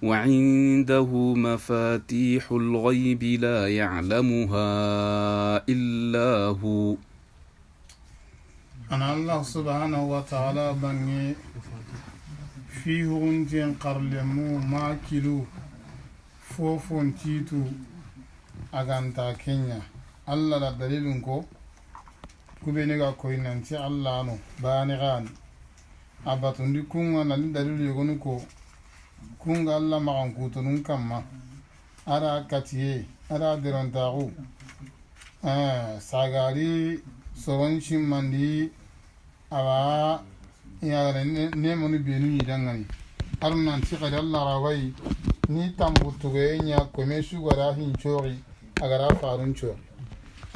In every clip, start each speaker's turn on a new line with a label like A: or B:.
A: وعنده مفاتيح الغيب لا يعلمها إلا هو.
B: أنا الله سبحانه وتعالى بني فيه هنتين قرلمو ما كيلو فوفون تيتو أغانتا كينيا الله لا دليلنكو كوبينيغا كوينانتي الله نو بانيغان أباتوندي كونغا نالي دليل يغنكو كونغا الله مغانكوتو نكما أرا كاتيه أرا درانتاغو ساغاري سورونشي ماندي awa yara ne moni benu yidangani arnan ti qad Allah rawai ni tambutuge nya ko me sugara hin chori agara farun chori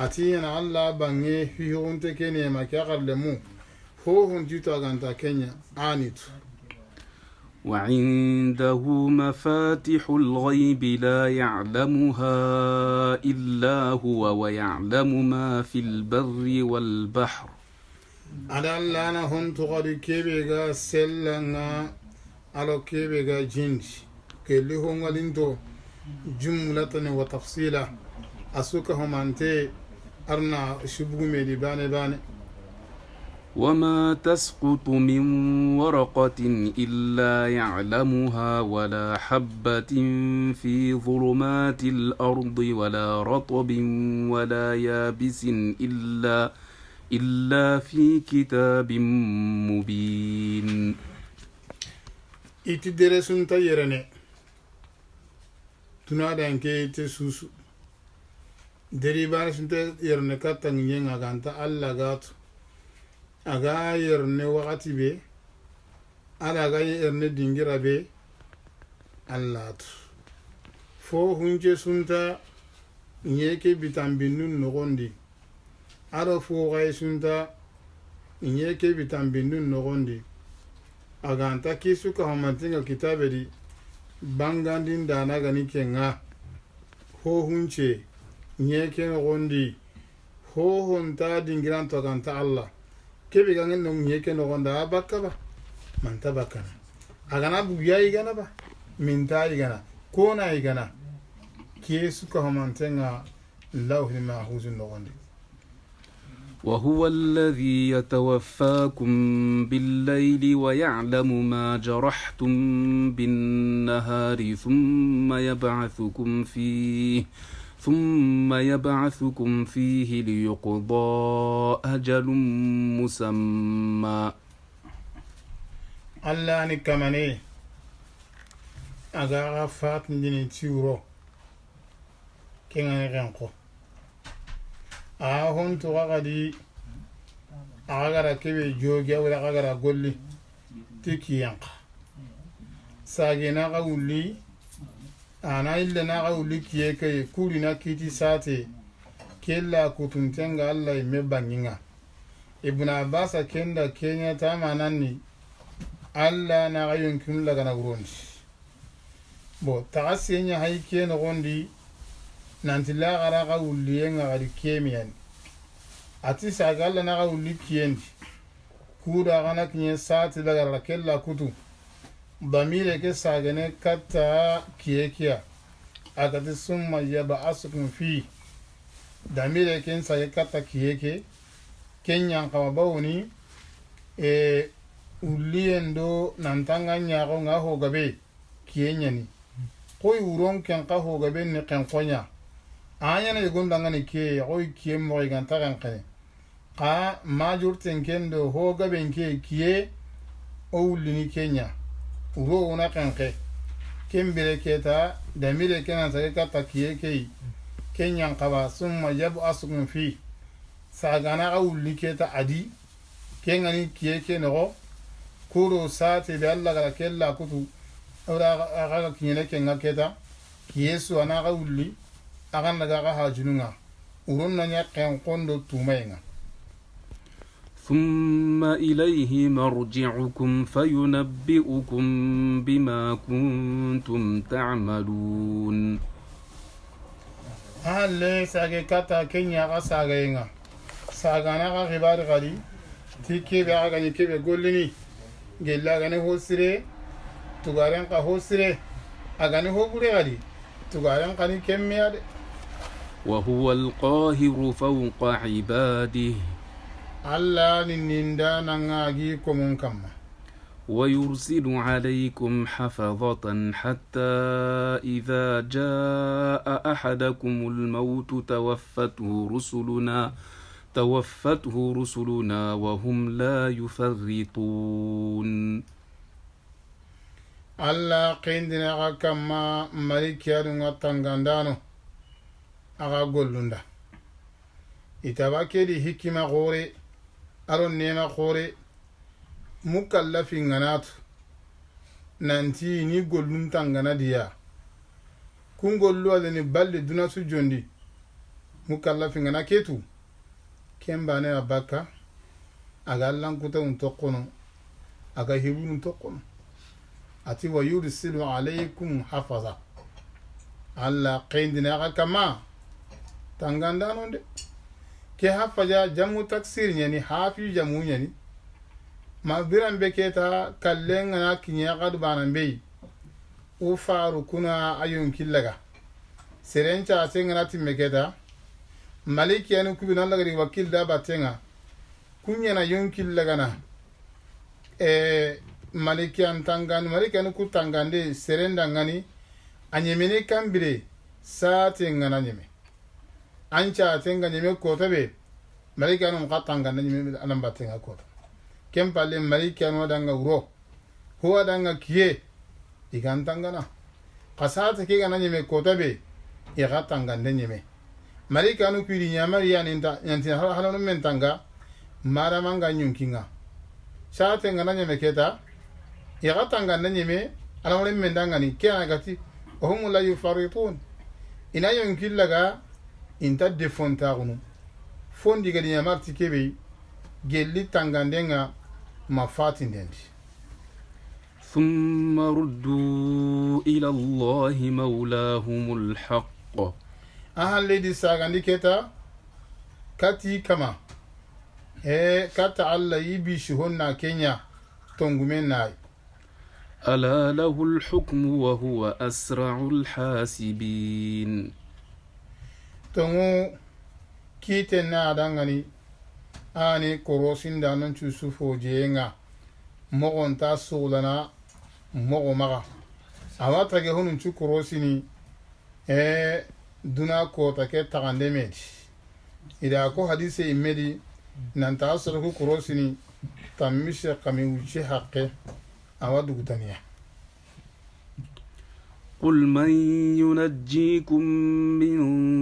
B: ati yana Allah bange fi honte kene ma kya garle mu ho hon jito ganta kenya anit
A: وعنده مفاتح الغيب لا يعلمها إلا هو ويعلم ما في البر والبحر.
B: adalla na hon to gadi kebe ga sellanga alo kebe ga jinji kelli hon walinto jumlatan wa tafsila asuka humante arna shubugu medi bane bane
A: وما تسقط من ورقة إلا يعلمها ولا حبة في ظلمات الأرض ولا رطب ولا يابس إلا في كتاب مبين.
B: إتدرسون تيرني تنادى إنك تسوس دريبان سنت يرني كاتن ينعا كانتا الله غات أغا يرني وقتي بي على أغا يرني دينجرا بي الله فو هنجي سنتا يكي بتنبينون نغندي aro fugai sunta inye ke bitambindun nogondi aganta kisu ka homantinga kitabedi bangandin dana gani kenga ho hunche inye ke nogondi ho honta dingiran to ganta Allah kebe gangen no inye ke nogonda bakka ba manta bakana agana buya igana ba minta igana kona igana kisu ka homantinga lawhi mahfuzun nogondi.
A: وهو الذي يتوفاكم بالليل ويعلم ما جرحتم بالنهار ثم يبعثكم فيه ليقضى أجل مسمى.
B: الله نكمني أغا فات ندين تيورو كيغاني غنقو ahon to gadi agara kebe joge wala agara golli tiki yanka sage na ga wuli ana illa na ga wuli kiye kai kuri na kiti sate kella kutuntenga Allah me banginga ibn abbas kenda kenya ta mananni Allah na ga yunkin laga na gurondi bo ta senya haike no gondi nantila gara ga wulliyen ga kemiyan ati sagalla na ga wulli kiyendi kuda gana kinye sati daga rakella kutu damire ke sagane katta kiyekiya akati summa yab'asukum fi damire ken sage katta kiyeke kenya kama bawni ulliyen do nantanga nyago nga ho gabe kiyenyani koy uron ken ka ho gabe ne ken konya anyana yugunda ngani ke oy kiem mo iganta kan kane ka majur tenkendo ho gaben ke kiye o lini kenya uro una kan ke kembere keta damire kenan sage kata kiye ke kenya qaba summa yab'asukum fi sagana awli keta adi kengani kiye ke no kuro sate be Allah ga kella kutu ora aga kinyene kenga keta kiyesu ana awli agan daga ga hajununga urun nanya ken kondo tumayenga.
A: ثم إليه مرجعكم فينبئكم بما كنتم تعملون.
B: هل ساقي كاتا كينيا غا ساقينغا ساقانا غا غبار غالي تيكي بيغا غني كيبي قولني قيلا غني هو سري tugaren ka hosire agani hobure gadi tugaren kani kemmiyade
A: وهو القاهر فوق عباده
B: alla ninninda nangagi komun kamma
A: ويرسل عليكم حفظة حتى إذا جاء أحدكم الموت توفته رسلنا وهم لا يفرطون
B: alla qindina aga kamma malikiyadunga tangandano aga gollunda itaba kedi hikima gore aro nema gore mukallafin ganatu nanti ni gollun tangana diya kun gollu alani balli duna su jondi mukallafin gana ketu kembane abaka aga lankuta un tokono aga hibun tokono ati wa yursilu alaykum hafaza alla qindina aga kama tangandano de ke hafaja jamu taksir nyani hafi jamu nyani ma biran be keta kallen na kinya gad banan be u faru kuna ayun killaga serencha senga timme keta maliki anu kubina lagari wakil da batenga kunya na yun killaga na maliki antangan maliki anu kutangande serenda ngani anyemene kambire saate ngana nyeme ancha tenga nyeme kota be maliki anu mkatanganda nyeme anamba tenga kota kempalle maliki anu danga uro huwa danga kiye igantangana kasate ke gana nyeme kota be igatangande nyeme maliki anu piri nyamari yaninta nyanti halanu mentanga mara manga nyunkinga saate ngana nyeme keta igatangande nyeme alamore mendangani kena gati ohum la yufaritun ina yunkillaga inta defontaagunu fondi gadi nyamarti kebe gelli tangandenga mafatindendi
A: ثم ردوا إلى الله مولاهم الحق
B: ahal di sagandi keta kati kama kata alla yibi shihonna kenya tongumen nai
A: ألا له الحكم وهو أسرع الحاسبين
B: tongu kiten na dangani ani korosin da nan cusu fojenga mogon ta sulana mogo maga awa tage hunun cu korosini duna kota ke tagande medi ida ko hadise imedi nan ta asaraku korosini tammishe kami wuce haqqe awa dugutaniya
A: قل من ينجيكم من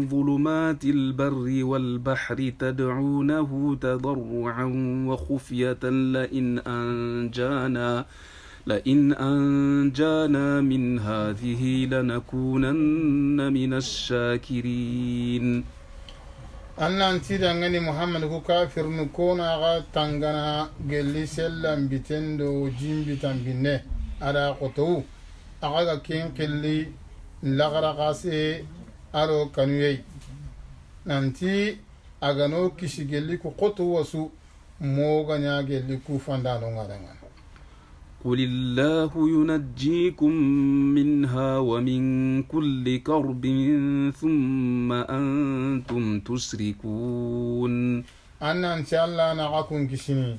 A: ظلمات البر والبحر تدعونه تضرعا وخفية لئن أنجانا من هذه لنكونن من الشاكرين
B: annan tidangani muhammad ko kafirnu kona ga tangana gelli sellan bitendo jimbitan binne ada qotou aga ken qilli lagara qase aro kanuyei nanti agano kishi gelli ko qotu wasu moganya gelli ku fandano ngadanga
A: قل الله ينجيكم منها ومن كل كرب ثم أنتم تشركون
B: أنا إن شاء الله نعاكم كشني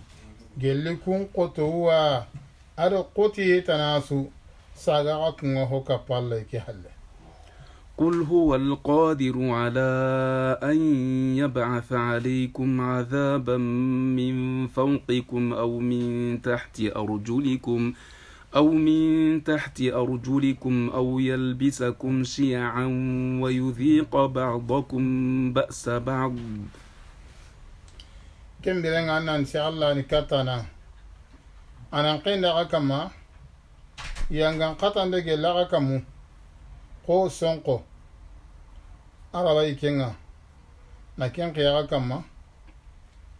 B: جلكم قطوا أدو قطي تناسو ساقاكم وهو كبال كحل
A: قل هو القادر على أن يبعث عليكم عذابا من فوقكم أو من تحت أرجلكم أو يلبسكم شيعا ويذيق بعضكم بأس بعض
B: كم بلغ أن إن شاء الله نكتنا أنا نقين لغاكما يانغان قطن لغي لغاكمو ko sonko araba ikenga na ken qiyaga kama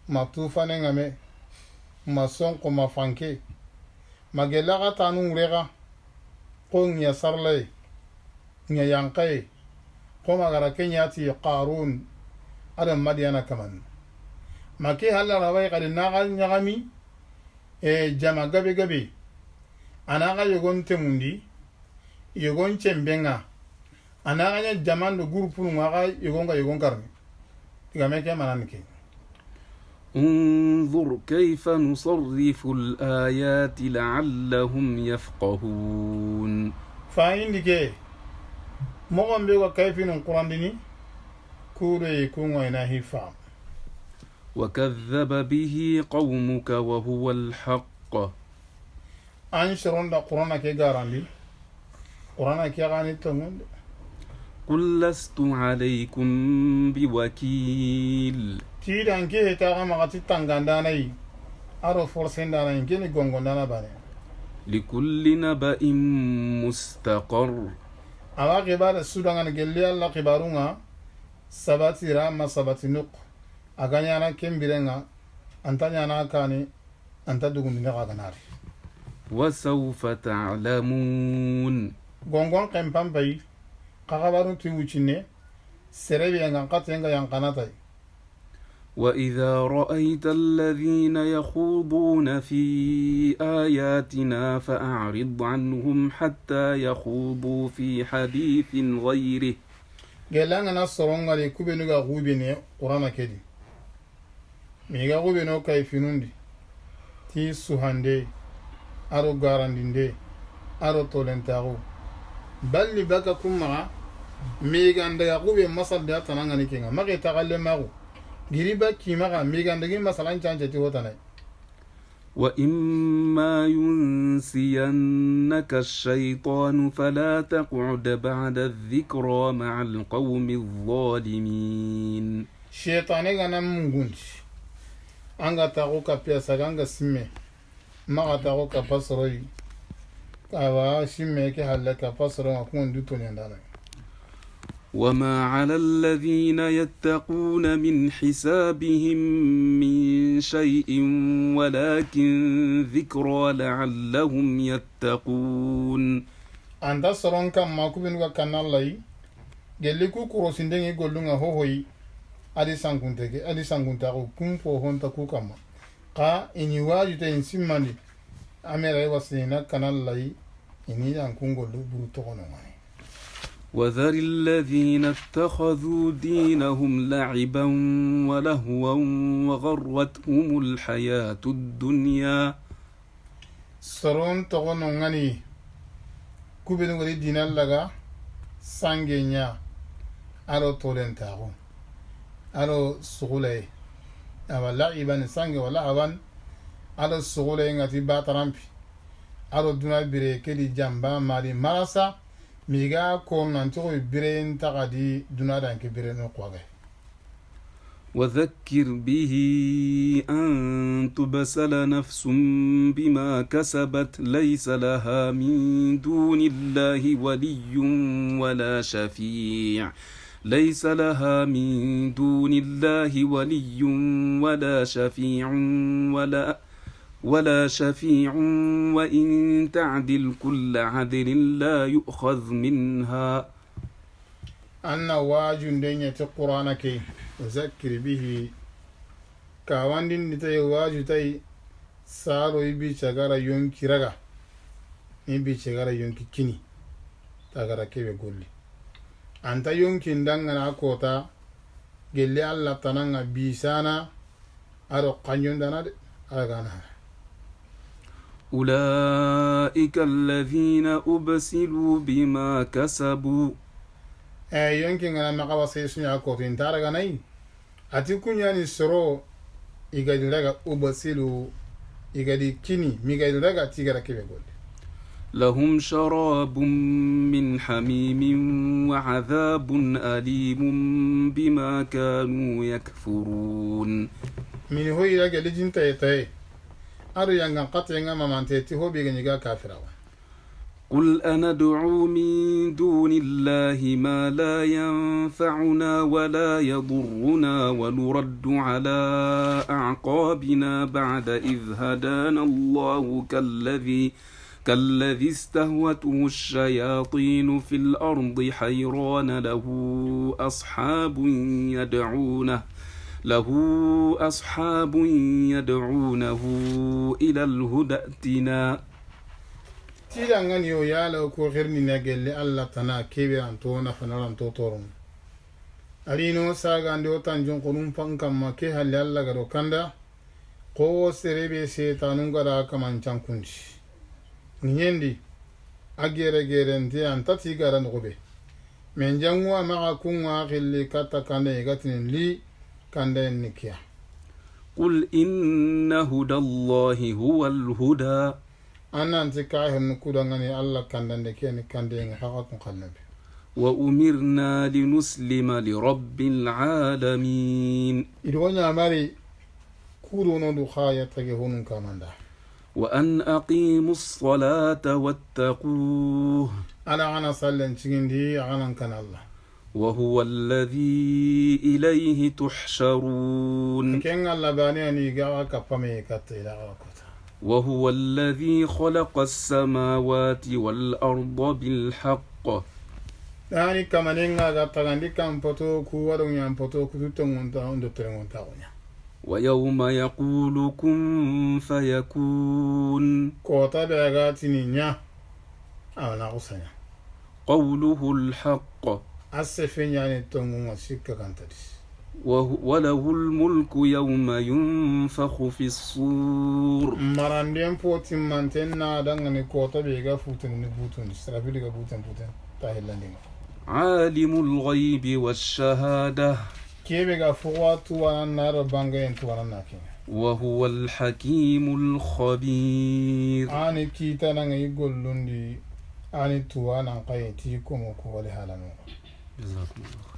B: ma tufane ngame ma sonko ma fanke ma gelaga tanu rega ko nya sarlay nya yankay ko magara kenyati qarun adam madiana kaman ma ke halla rabai qad nagal nyagami jama gabe anaga yogon temundi yogon cembenga anaga nya jamando groupe ngaga yogon karni igame ke mananike
A: انظر كيف نصرف الآيات لعلهم يفقهون
B: فايندike mogon be ko kayfinun qurandini kure kunwa ina hifa
A: وكذب به قومك وهو الحق
B: an sharonda qur'ana ke garandi qur'ana ke gani tongunde
A: قل لست عليكم بوكيل
B: tidan ke heta ga magati tangandana yi aro forsendana yi keni gongondana bane
A: لكل نبأ مستقر
B: awa kibara sudangana gelli alla kibarunga sabati rama sabati nuk aganyana kembirenga antanyana kani anta dugundine kaganari
A: وسوف تعلمون
B: gongon kempam bayi kakabarun tu wucine serebi yang katenga yang kanatai
A: وإذا رأيت الذين يخوضون في آياتنا فأعرض عنهم حتى يخوضوا في حديث غيره
B: gelanga na soronga le kubenu ga gubine qur'ana kedi mi ga gubeno kay finundi ti suhande aro garandinde aro tolentago balli baka kuma mi ga ndaga gube masal da tananga ni kenga mage tagalle mago giriba kimaga mi ga ndagi masalan chanje ti hotanai
A: وإما ينسينك الشيطان فلا تقعد بعد الذكرى مع القوم الظالمين
B: شيطاني غنا mungunti anga tago ka pesa ganga simme maga tago ka pasroi kawa simme ke halaka pasro ko ndu to nyandana
A: وما على الذين يتقون من حسابهم من شيء ولكن ذكرى لعلهم يتقون
B: anda soron kam makubin ga kanallai gelli ku kurosindenge gollunga hohoyi adi sangunta ko kumpo honta ku kama ka ini waju te insimmandi amera wasina kanallai ini an kungollu buru to kono mani
A: وذر الذين اتخذوا دينهم لعبا ولهوا وغرتهم الحياة الدنيا
B: soron togono ngani kubenu gari dinal laga sangenya aro tolentago aro sugulay awala iban sange wala awan aro sugulay ngati batarampi aro duna bire kedi jamba mari marasa miga ko nanto bire ntagadi duna danke bire no kwage
A: وذكر به أن تبسل نفس بما كسبت ليس لها من دون الله ولي ولا شفيع ليس لها من دون الله ولي ولا شفيع وإن تعدل كل عدل لا يؤخذ منها
B: أن واجن دنيا القرآن كي وذكر به كاواندين نتاي واجو تاي سارو يبي شغارا يونكي رغا يبي شغارا يونكي كيني تاغارا كي بيقولي أنت يونكي ندنغنا كوتا جلي الله تنانا بيسانا أرو قنيون دانا أغانا
A: أولئك الذين أبسلوا بما كسبوا
B: yonki ngana maka wasa sunya ko tin taraga nai ati kunya ni soro igadi daga ubasilu igadi kini migadi daga tigara kebe gol
A: لهم شراب من حميم وعذاب أليم بما كانوا يكفرون
B: min hoyi daga lijin tay aru yanga qatya ngama mante ti hobi ganiga kafirawa
A: قل أندعو من دون الله ما لا ينفعنا ولا يضرنا ونرد على أعقابنا بعد إذ هدانا الله كالذي استهوته الشياطين في الأرض حيران له أصحاب يدعونه إلى الهدى ائتنا
B: tira ngani yo yala ko herni na gelle Allah tana kebe anto na fanaran to torun alino saga ande otan jon konum pankam make halle Allah garo kanda ko serebe setanun gara kaman cankunci nyendi agere gere ndi antati gara ngobe men jangwa maka kunwa khilli kata kande gatin li kande nikia
A: قل إن هدى الله هو الهدى
B: أنا أنت كاهن كودعني الله كندن كيني كندن حقكم خلنبي
A: وأمرنا لنسلم لرب العالمين
B: إدوانا ماري كودونو دخايا تجهون كماندا
A: وأن أقيموا الصلاة واتقوه
B: أنا صلى تشيندي أنا كان الله
A: وهو الذي إليه تحشرون
B: كين الله بانياني غا كفامي كاتيلا كوتا
A: وهو الذي خلق السماوات والأرض بالحق
B: يعني كمانينغا غاتاغاندي كام بوتو كوارو نيام بوتو كوتو مونتا اوندو تريمونتا
A: ويوم يقول كن فيكون
B: كوتا بيغاتيني نيا أنا غوسانيا
A: قوله الحق
B: أسفين يعني تونغ سيكا كانتديس
A: وله الملك يوم ينفخ في الصور
B: مرandem poti mantenna dangane kota bega futen ni butun strabili ga butun tahilandinga
A: عالم الغيب والشهادة
B: كيف ga fuwatu wana nar bangayen tu wana nakin
A: وهو الحكيم الخبير
B: ani kita nanga igollundi ani tu wana qayeti ko mo ko wali halanu
A: جزاكم الله